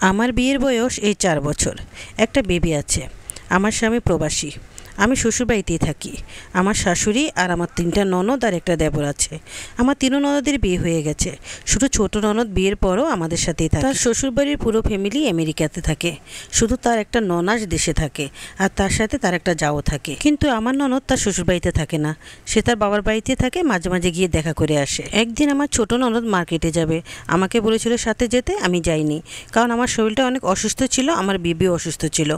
আমার বিয়ের বয়স এই ৪ বছর। একটা বেবি আছে। আমার স্বামী প্রবাসী। আমি শ্বশুরবাড়িতেই থাকি। আমার শাশুড়ি আর আমার ৩টা ননদ আর একটা দেবর আছে। আমার ৩ ননদের বিয়ে হয়ে গেছে। শুধু ছোট ননদ বিয়ের পরও আমাদের সাথেই থাকে। তার শ্বশুরবাড়ির পুরো ফ্যামিলি আমেরিকাতে থাকে। শুধু তার একটা ননাস দেশে থাকে, আর তার সাথে তার একটা জাও থাকে। কিন্তু আমার ননদ তার শ্বশুরবাড়িতে থাকে না, সে তার বাবার বাড়িতে থাকে, মাঝে মাঝে গিয়ে দেখা করে আসে। একদিন আমার ছোট ননদ মার্কেটে যাবে, আমাকে বলেছিল সাথে যেতে, আমি যাইনি। কারণ আমার শরীরটা অনেক অসুস্থ ছিল, আমার বিবিও অসুস্থ ছিল।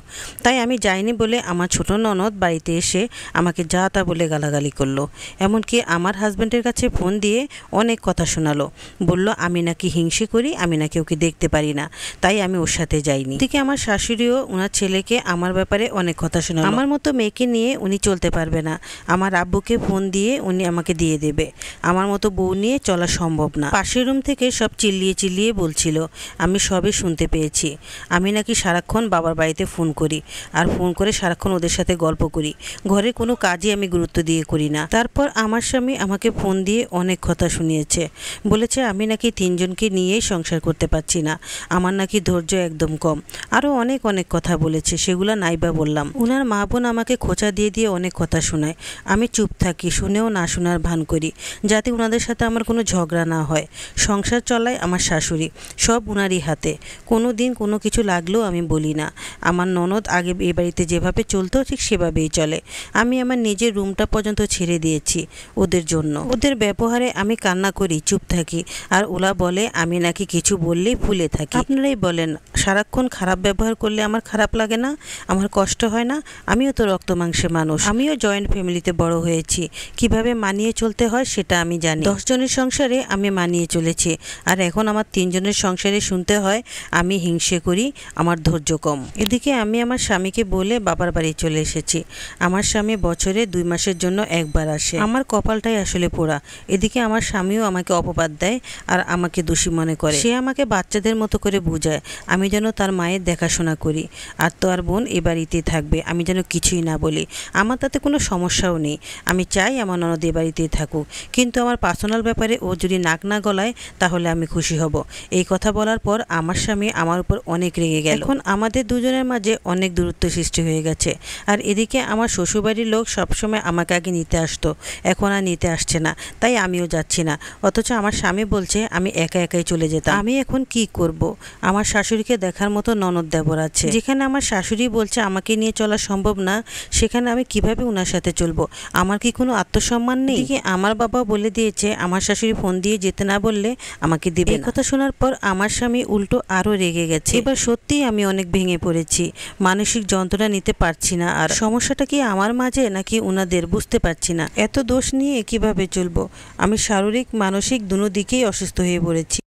তাই আমি যাইনি বলে আমার ছোট ননদ বাড়িতে এসে আমাকে যা তা বলে গালাগালি করলো। এমনকি আমার হাজব্যান্ডের কাছে ফোন দিয়ে অনেক কথা শোনালো। বলল আমি নাকি হিংসে করি, আমি নাকি ওকে দেখতে পারি না, তাই আমি ওর সাথে যাইনি। এদিকে আমার শাশুড়িও ওনার ছেলেকে আমার ব্যাপারে অনেক কথা শোনালো। আমার মতো মেয়েকে নিয়ে উনি চলতে পারবে না, আমার আব্বুকে ফোন দিয়ে উনি আমাকে দিয়ে দেবে, আমার মতো বউ নিয়ে চলা সম্ভব না। পাশের রুম থেকে সব চিল্লিয়ে চিল্লিয়ে বলছিল। আমি সবই শুনতে পেয়েছি। আমি নাকি সারাক্ষণ বাবার বাড়িতে ফোন করি, আর ফোন করে সারাক্ষণ ওদের সাথে গল্প করি। ঘরে কোনো কাজই আমি গুরুত্ব দিয়ে করি না। তারপর আমার স্বামী আমাকে ফোন দিয়ে অনেক কথা শুনিয়েছে। বলেছে আমি নাকি ৩ জনকে নিয়েই সংসার করতে পারছি না, আমার নাকি ধৈর্য একদম কম। আরও অনেক অনেক কথা বলেছে, সেগুলো নাইবা বললাম। ওনার মা বোন আমাকে খোঁচা দিয়ে দিয়ে অনেক কথা শোনায়। আমি চুপ থাকি, শুনেও না শোনার ভান করি, যাতে ওনাদের সাথে আমার কোনো ঝগড়া না হয়। সংসার চলায় আমার শাশুড়ি, সব ওনারই হাতে। কোনো দিন কোনো কিছু লাগলেও আমি বলি না। আমার ননদ আগে এই বাড়িতে যেভাবে চলতো ঠিক সেভাবেই চলে। আমি আমার নিজের রুমটা পর্যন্ত ছেড়ে দিয়েছি ওদের জন্য। ওদের ব্যবহারে আমি কান্না করি, চুপ থাকি, আর ওরা বলে আমি নাকি কিছু বললেই ফুলে থাকি। আপনারাই বলেন, সারাক্ষণ খারাপ ব্যবহার করলে আমার খারাপ লাগে না? আমার কষ্ট হয় না? আমিও তো রক্ত মাংসের মানুষ, আমিও জয়েন্ট ফ্যামিলিতে বড় হয়েছি। কিভাবে মানিয়ে চলতে হয় সেটা আমি জানি। 10 জনের সংসারে আমি মানিয়ে চলেছি, আর এখন আমার 3 জনের সংসারে শুনতে হয় আমি হিংসে করি, আমার ধৈর্য কম। এদিকে আমি আমার স্বামীকে বলে বাবার বাড়ি চলে এসেছি। আমার স্বামী বছরে 2 মাসের জন্য একবার আসে। আমার কপালটাই আসলে পোড়া। এদিকে আমার স্বামীও আমাকে অপবাদ দেয় আর আমাকে দোষী মনে করে। সে আমাকে বাচ্চাদের মতো করে বুঝায় আমি যেন তার মায়ের দেখাশোনা করি, আর তো আর বোন এ বাড়িতেই থাকবে, আমি যেন কিছুই না বলি। আমার তাতে কোনো সমস্যাও নেই, আমি চাই আমার ননদ এ বাড়িতেই থাকুক, কিন্তু আমার পার্সোনাল ব্যাপারে ও যদি নাক না গলায় তাহলে আমি খুশি হব। এই কথা বলার পর আমার স্বামী আমার উপর অনেক রেগে গেল। এখন আমাদের দুজনের মাঝে অনেক দূরত্ব সৃষ্টি হয়ে গেছে। আর এদিকে আমার শ্বশুরবাড়ির লোক সবসময় আমাকে আগে নিতে আসতো, এখন আর নিতে আসছে না, তাই আমিও যাচ্ছি না। অথচ আমার স্বামী বলছে আমি একা একাই চলে যেতাম। আমি এখন কি করব? আমার শাশুড়িকে দেখার মতো ননদ দেবর আছে। যেখানে আমার শাশুড়ি বলছে আমাকে নিয়ে চলা সম্ভব না, সেখানে আমি কিভাবে ওনার সাথে চলবো? আমার কি কোনো আত্মসম্মান নেই? এদিকে আমার বাবা বলে দিয়েছে আমার শাশুড়ি ফোন দিয়ে যেতে না বললে আমাকে দেবে না। এই কথা শোনার পর আমার স্বামী উল্টো আরো রেগে গেছে। এবার সত্যিই আমি অনেক ভেঙে পড়েছি, মানসিক যন্ত্রণা নিতে পারছি না। আর সমস্যাটা কি আমার মাঝে নাকি ওনাদের, বুঝতে পারছি না। এত দোষ নিয়ে কিভাবে চলবো? আমি শারীরিক মানসিক দুনো দিকেই অসুস্থ হয়ে পড়েছি।